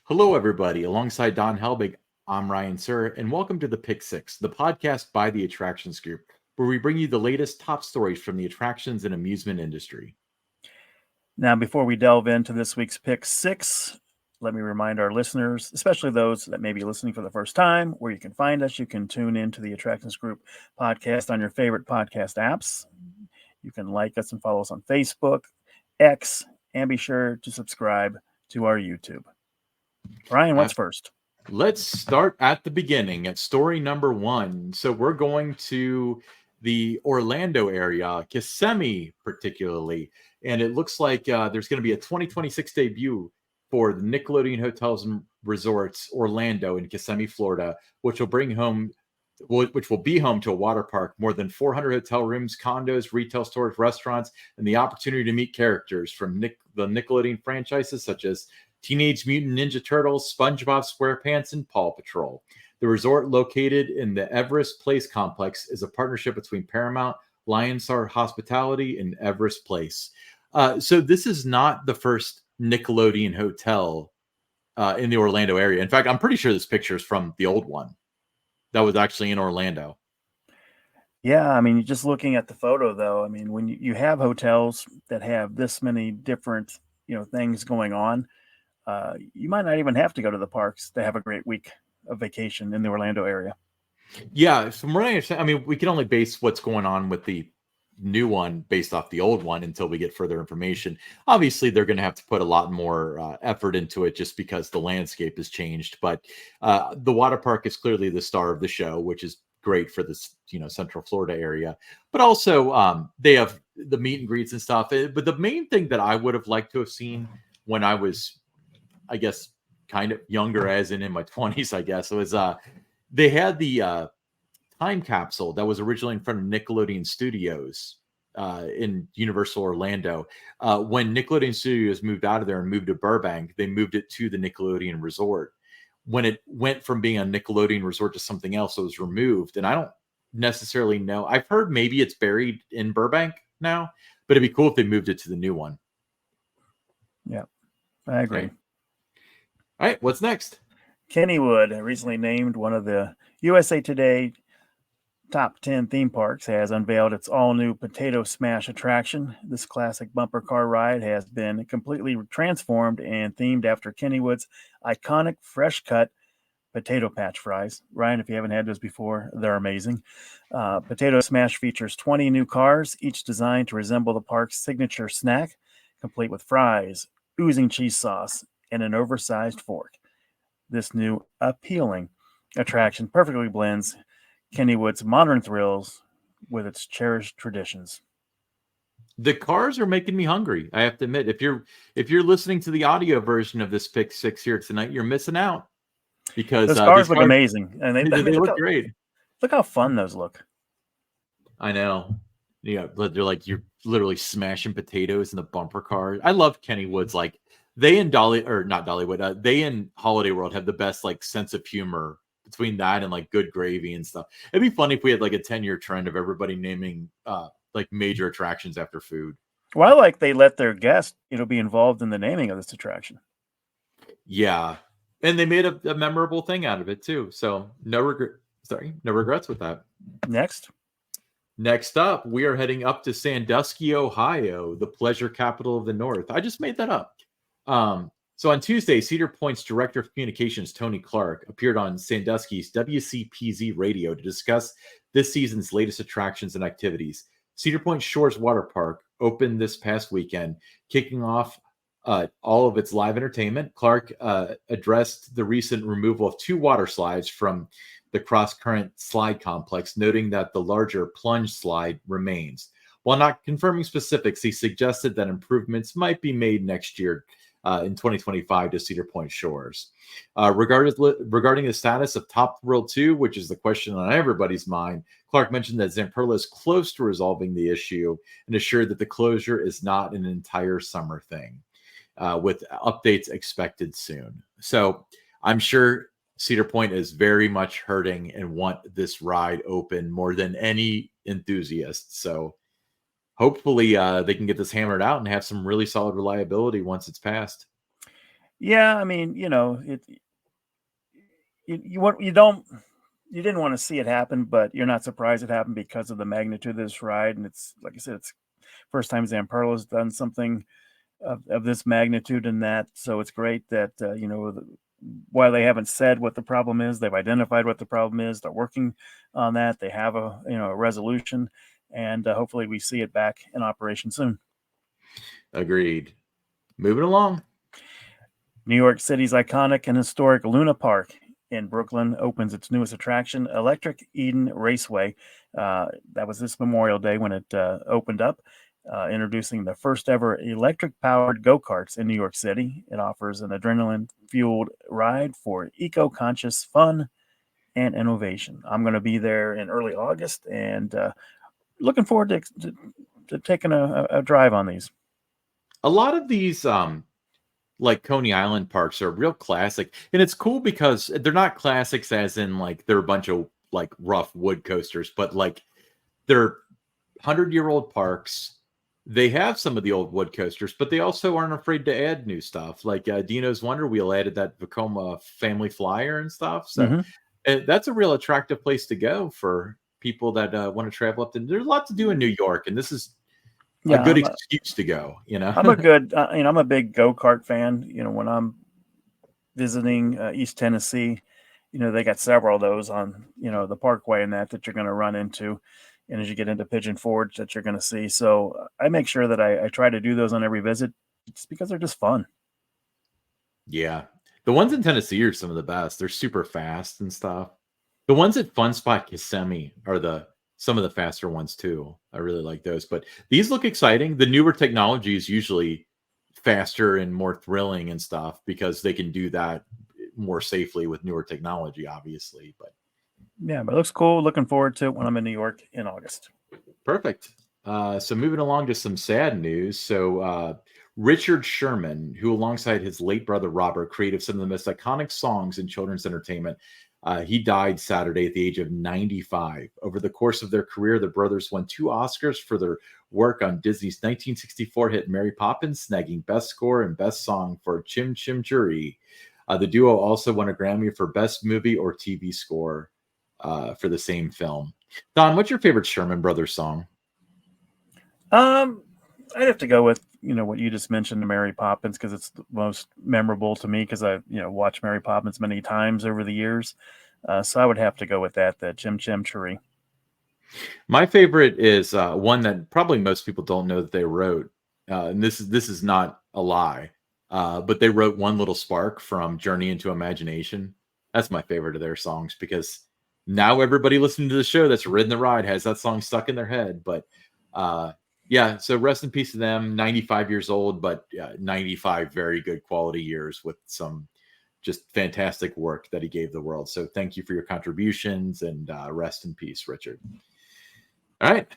Hello, everybody. Alongside Don Helbig, I'm Ryan Sir, and welcome to the Pick Six, the podcast by the Attractions Group, where we bring you the latest top stories from the attractions and amusement industry. Now, before we delve into this week's Pick Six, let me remind our listeners, especially those that may be listening for the first time, where you can find us. You can tune into the Attractions Group podcast on your favorite podcast apps. You can like us and follow us on Facebook, X, and be sure to subscribe to our YouTube. Ryan, what's first? Let's start at the beginning at story number one. So we're going to the Orlando area, Kissimmee particularly, and it looks like there's going to be a 2026 debut for the Nickelodeon Hotels and Resorts Orlando in Kissimmee, Florida, which will be home to a water park, more than 400 hotel rooms, condos, retail stores, restaurants, and the opportunity to meet characters from the Nickelodeon franchises such as Teenage Mutant Ninja Turtles, SpongeBob SquarePants, and Paw Patrol. The resort, located in the Everest Place complex, is a partnership between Paramount, Lionstar Hospitality, and Everest Place. So this is not the first Nickelodeon hotel in the Orlando area. In fact, I'm pretty sure this picture is from the old one that was actually in Orlando. Yeah, I mean, just looking at the photo, though, I mean, when you have hotels that have this many different, things going on, you might not even have to go to the parks to have a great week of vacation in the Orlando area. Yeah, from what I understand, I mean, we can only base what's going on with the new one based off the old one until we get further information. Obviously, they're going to have to put a lot more effort into it just because the landscape has changed. But the water park is clearly the star of the show, which is great for this, Central Florida area. But also, they have the meet and greets and stuff. But the main thing that I would have liked to have seen when I was, I guess, kind of younger, as in my 20s, I guess, was they had the time capsule that was originally in front of Nickelodeon Studios in Universal Orlando. When Nickelodeon Studios moved out of there and moved to Burbank, they moved it to the Nickelodeon Resort. When it went from being a Nickelodeon Resort to something else, it was removed. And I don't necessarily know. I've heard maybe it's buried in Burbank now, but it'd be cool if they moved it to the new one. Yeah, I agree. Okay. All right, what's next? Kennywood, recently named one of the USA Today top 10 theme parks, has unveiled its all-new Potato Smash attraction. This classic bumper car ride has been completely transformed and themed after Kennywood's iconic fresh-cut potato patch fries. Ryan, if you haven't had those before, they're amazing. Potato Smash features 20 new cars, each designed to resemble the park's signature snack, complete with fries, oozing cheese sauce, and an oversized fork. This new appealing attraction perfectly blends Kennywood's modern thrills with its cherished traditions. The cars are making me hungry, I have to admit. If you're listening to the audio version of this Pick Six here tonight, you're missing out, because those cars look amazing, and they look great. Look how fun those look. I know. Yeah, but they're like, you're literally smashing potatoes in the bumper cars. I love Kennywood's, like, they and not Dollywood, they and Holiday World have the best, like, sense of humor between that and, like, Good Gravy and stuff. It'd be funny if we had, like, a 10-year trend of everybody naming like major attractions after food. Well, like, they let their guests, be involved in the naming of this attraction. Yeah, and they made a memorable thing out of it too. So no regrets with that. Next up, we are heading up to Sandusky, Ohio, the pleasure capital of the North. I just made that up. So on Tuesday, Cedar Point's Director of Communications, Tony Clark, appeared on Sandusky's WCPZ radio to discuss this season's latest attractions and activities. Cedar Point Shores Water Park opened this past weekend, kicking off all of its live entertainment. Clark addressed the recent removal of 2 water slides from the cross-current slide complex, noting that the larger plunge slide remains. While not confirming specifics, he suggested that improvements might be made next year in 2025 to Cedar Point Shores. Regarding the status of Top Thrill 2, which is the question on everybody's mind, Clark mentioned that Zamperla is close to resolving the issue and assured that the closure is not an entire summer thing, with updates expected soon. So I'm sure Cedar Point is very much hurting and want this ride open more than any enthusiast. So hopefully they can get this hammered out and have some really solid reliability once it's passed. Yeah, I mean, you didn't want to see it happen, but you're not surprised it happened because of the magnitude of this ride. And it's like I said, it's first time Zamperla's done something of this magnitude and that. So it's great that while they haven't said what the problem is, they've identified what the problem is. They're working on that. They have a resolution, and hopefully we see it back in operation soon. Agreed. Moving along. New York City's iconic and historic Luna Park in Brooklyn opens its newest attraction, Electric Eden Raceway. That was this Memorial Day when it opened up, introducing the first ever electric-powered go-karts in New York City. It offers an adrenaline-fueled ride for eco-conscious fun and innovation. I'm going to be there in early August and looking forward to taking a drive on these. A lot of these like Coney Island parks are real classic, and it's cool because they're not classics as in like they're a bunch of like rough wood coasters, but like they're 100-year-old parks. They have some of the old wood coasters, but they also aren't afraid to add new stuff. Like Dino's Wonder Wheel added that Vekoma Family Flyer and stuff. So that's a real attractive place to go for people that want to travel up. There's a lot to do in New York, and this is a good excuse to go. I'm a big go-kart fan. When I'm visiting East Tennessee, they got several of those on the Parkway and that you're going to run into. And as you get into Pigeon Forge, that you're going to see. So I make sure that I try to do those on every visit just because they're just fun. Yeah. The ones in Tennessee are some of the best. They're super fast and stuff. The ones at Fun Spot Kissimmee are some of the faster ones too. I really like those. But these look exciting. The newer technology is usually faster and more thrilling and stuff because they can do that more safely with newer technology, obviously. But yeah, but it looks cool. Looking forward to it when I'm in New York in August. Perfect. So moving along to some sad news. So Richard Sherman, who alongside his late brother Robert created some of the most iconic songs in children's entertainment, he died Saturday at the age of 95. Over the course of their career, the brothers won 2 Oscars for their work on Disney's 1964 hit Mary Poppins, snagging Best Score and Best Song for Chim Chim Cheree. The duo also won a Grammy for Best Movie or TV Score for the same film. Don, what's your favorite Sherman Brothers song? I'd have to go with what you just mentioned, Mary Poppins, because it's the most memorable to me because I watched Mary Poppins many times over the years. So I would have to go with that, the Chim Chim Cheree. My favorite is one that probably most people don't know that they wrote, and this is not a lie, but they wrote One Little Spark from Journey into Imagination. That's my favorite of their songs because now everybody listening to the show that's ridden the ride has that song stuck in their head. But yeah, so rest in peace to them. 95 years old, but 95 very good quality years with some just fantastic work that he gave the world. So thank you for your contributions and rest in peace, Richard. All right.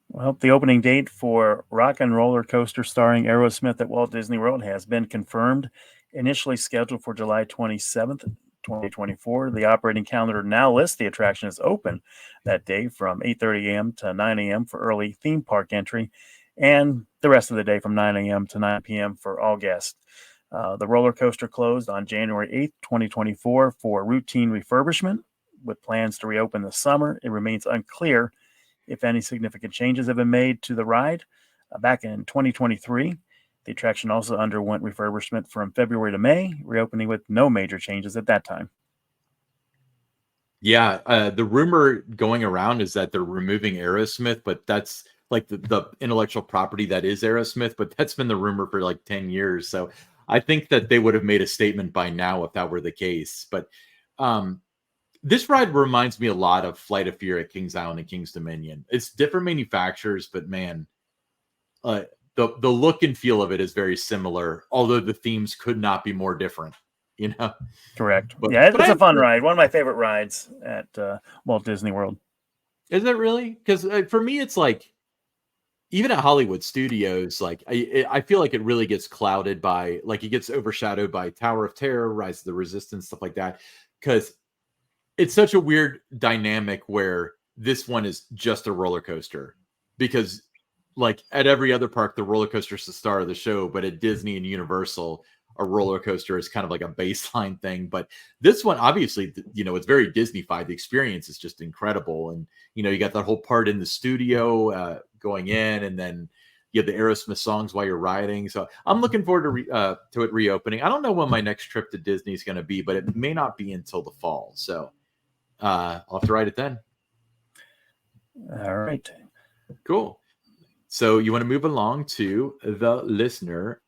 Well, the opening date for Rock and Roller Coaster starring Aerosmith at Walt Disney World has been confirmed. Initially scheduled for July 27th, 2024. The operating calendar now lists the attraction as open that day from 8:30 a.m. to 9 a.m. for early theme park entry, and the rest of the day from 9 a.m. to 9 p.m. for all guests. The roller coaster closed on January 8th, 2024 for routine refurbishment, with plans to reopen this summer. It remains unclear if any significant changes have been made to the ride. Back in 2023, the attraction also underwent refurbishment from February to May, reopening with no major changes at that time. Yeah, the rumor going around is that they're removing Aerosmith, but that's like the intellectual property that is Aerosmith, but that's been the rumor for like 10 years. So I think that they would have made a statement by now if that were the case. But this ride reminds me a lot of Flight of Fear at Kings Island and Kings Dominion. It's different manufacturers, but man, the look and feel of it is very similar, although the themes could not be more different, Correct. But it's a fun ride. One of my favorite rides at Walt Disney World. Is it really? Because for me, it's like, even at Hollywood Studios, like I feel like it really gets clouded by, like it gets overshadowed by Tower of Terror, Rise of the Resistance, stuff like that. Because it's such a weird dynamic where this one is just a roller coaster. Because like at every other park, the roller coaster is the star of the show, but at Disney and Universal, a roller coaster is kind of like a baseline thing. But this one, obviously, it's very Disney-fied. The experience is just incredible. And, you got that whole part in the studio going in, and then you have the Aerosmith songs while you're riding. So I'm looking forward to it reopening. I don't know when my next trip to Disney is going to be, but it may not be until the fall. So I'll have to ride it then. All right. Cool. So you want to move along to the listener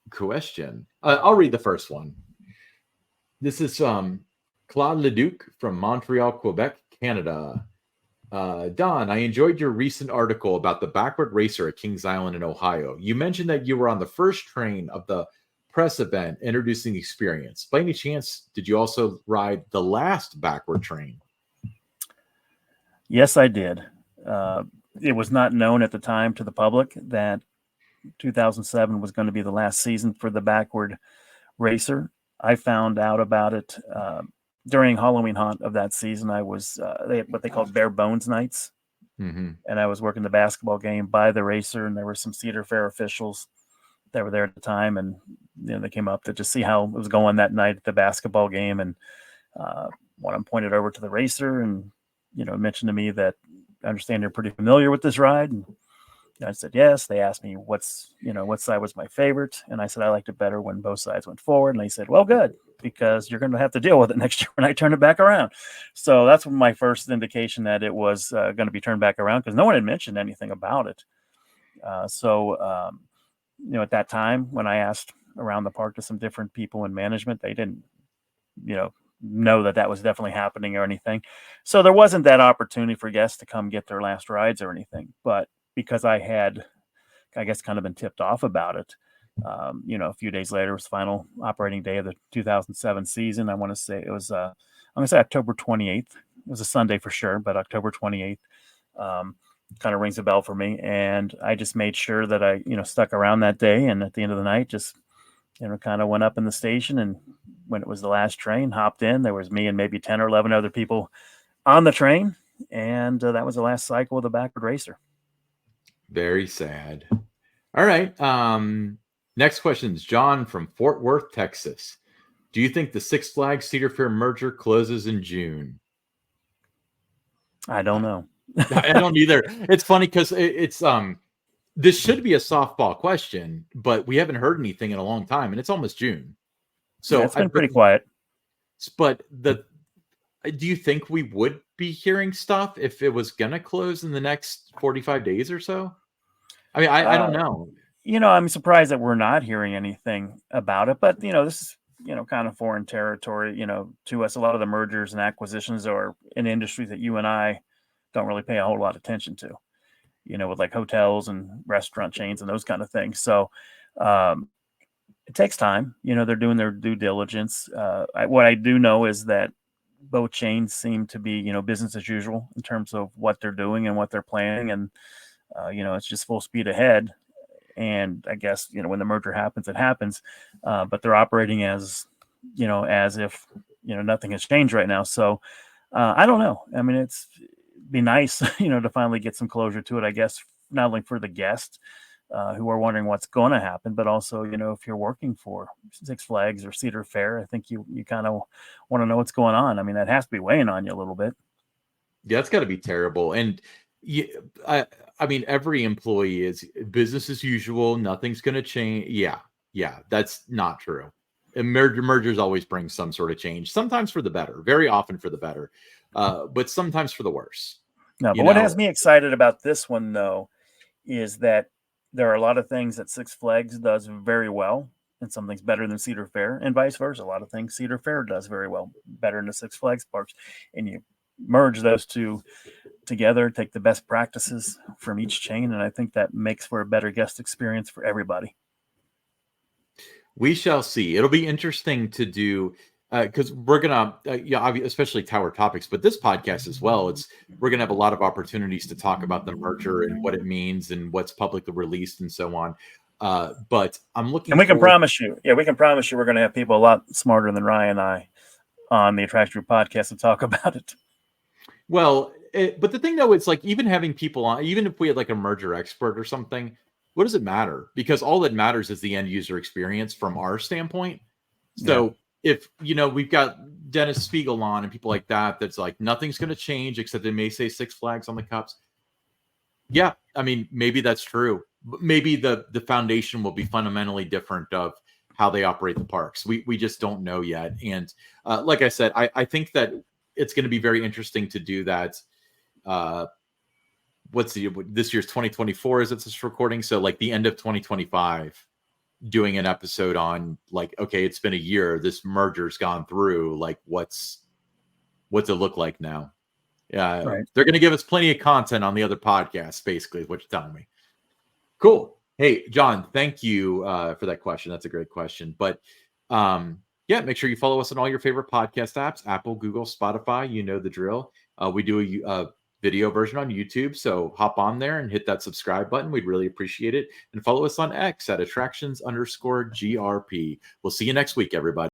question. I'll read the first one. This is Claude Leduc from Montreal, Quebec, Canada. Don, I enjoyed your recent article about the backward racer at Kings Island in Ohio. You mentioned that you were on the first train of the press event introducing the experience. By any chance, did you also ride the last backward train? Yes, I did. It was not known at the time to the public that 2007 was going to be the last season for the backward racer. I found out about it during Halloween Haunt of that season. I was they had what they called bare bones nights, and I was working the basketball game by the racer, and there were some Cedar Fair officials that were there at the time, and they came up to just see how it was going that night at the basketball game, and one of them pointed over to the racer and mentioned to me that I understand you're pretty familiar with this ride, and I said yes. They asked me what side was my favorite, and I said I liked it better when both sides went forward. And they said, well, good, because you're going to have to deal with it next year when I turn it back around. So that's my first indication that it was going to be turned back around, because no one had mentioned anything about it. At that time, when I asked around the park to some different people in management, they didn't know that was definitely happening or anything. So there wasn't that opportunity for guests to come get their last rides or anything. But because I had, I guess, kind of been tipped off about it, a few days later was the final operating day of the 2007 season. I want to say it was, I'm going to say October 28th. It was a Sunday for sure, but October 28th kind of rings a bell for me. And I just made sure that I, stuck around that day. And at the end of the night, just, kind of went up in the station, and when it was the last train, hopped in. There was me and maybe 10 or 11 other people on the train, and that was the last cycle of the backward racer. Very sad. All right. Next question is John from Fort Worth, Texas. Do you think the Six Flags Cedar Fair merger closes in June? I don't know. I don't either. It's funny because it's this should be a softball question, but we haven't heard anything in a long time, and it's almost June. So yeah, it's been pretty quiet. But do you think we would be hearing stuff if it was going to close in the next 45 days or so? I mean, I don't know. I'm surprised that we're not hearing anything about it, but this is, kind of foreign territory, to us. A lot of the mergers and acquisitions are in industries that you and I don't really pay a whole lot of attention to, with like hotels and restaurant chains and those kind of things. So it takes time. They're doing their due diligence. What I do know is that both chains seem to be, business as usual in terms of what they're doing and what they're planning. And, it's just full speed ahead. And I guess, when the merger happens, it happens. But they're operating as if, nothing has changed right now. So I don't know. I mean, it'd be nice, to finally get some closure to it, I guess, not only for the guests who are wondering what's going to happen, but also, if you're working for Six Flags or Cedar Fair, I think you kind of want to know what's going on. I mean, that has to be weighing on you a little bit. Yeah, it's got to be terrible. And I mean, every employee is business as usual. Nothing's going to change. Yeah, that's not true. And mergers always bring some sort of change, sometimes for the better, very often for the better, but sometimes for the worse. No, but what has me excited about this one, though, is that there are a lot of things that Six Flags does very well, and some things better than Cedar Fair, and vice versa. A lot of things Cedar Fair does very well, better than the Six Flags parks. And you merge those two together, take the best practices from each chain, and I think that makes for a better guest experience for everybody. We shall see. It'll be interesting to do because we're gonna, especially Tower Topics, but this podcast as well. We're gonna have a lot of opportunities to talk about the merger and what it means and what's publicly released and so on. But I'm looking, and we can promise you, we're gonna have people a lot smarter than Ryan and I on the Attraction Group podcast to talk about it. Well, But the thing though, it's like even having people on, even if we had like a merger expert or something, what does it matter? Because all that matters is the end user experience from our standpoint. So if we've got Dennis Spiegel on and people like that, that's like nothing's going to change except they may say Six Flags on the cups. Yeah, I mean, maybe that's true. Maybe the foundation will be fundamentally different of how they operate the parks. We just don't know yet. And like I said, I think that it's going to be very interesting to do that. This year's 2024 as it's this recording. So like the end of 2025, doing an episode on like, okay, it's been a year. This merger's gone through. Like, what's it look like now? Yeah, Right. they're going to give us plenty of content on the other podcasts, basically, is what you're telling me. Cool. Hey, John, thank you for that question. That's a great question. But yeah, make sure you follow us on all your favorite podcast apps, Apple, Google, Spotify. You know the drill. We do a video version on YouTube, so hop on there and hit that subscribe button. We'd really appreciate it. And follow us on X at attractions_GRP. We'll see you next week, everybody.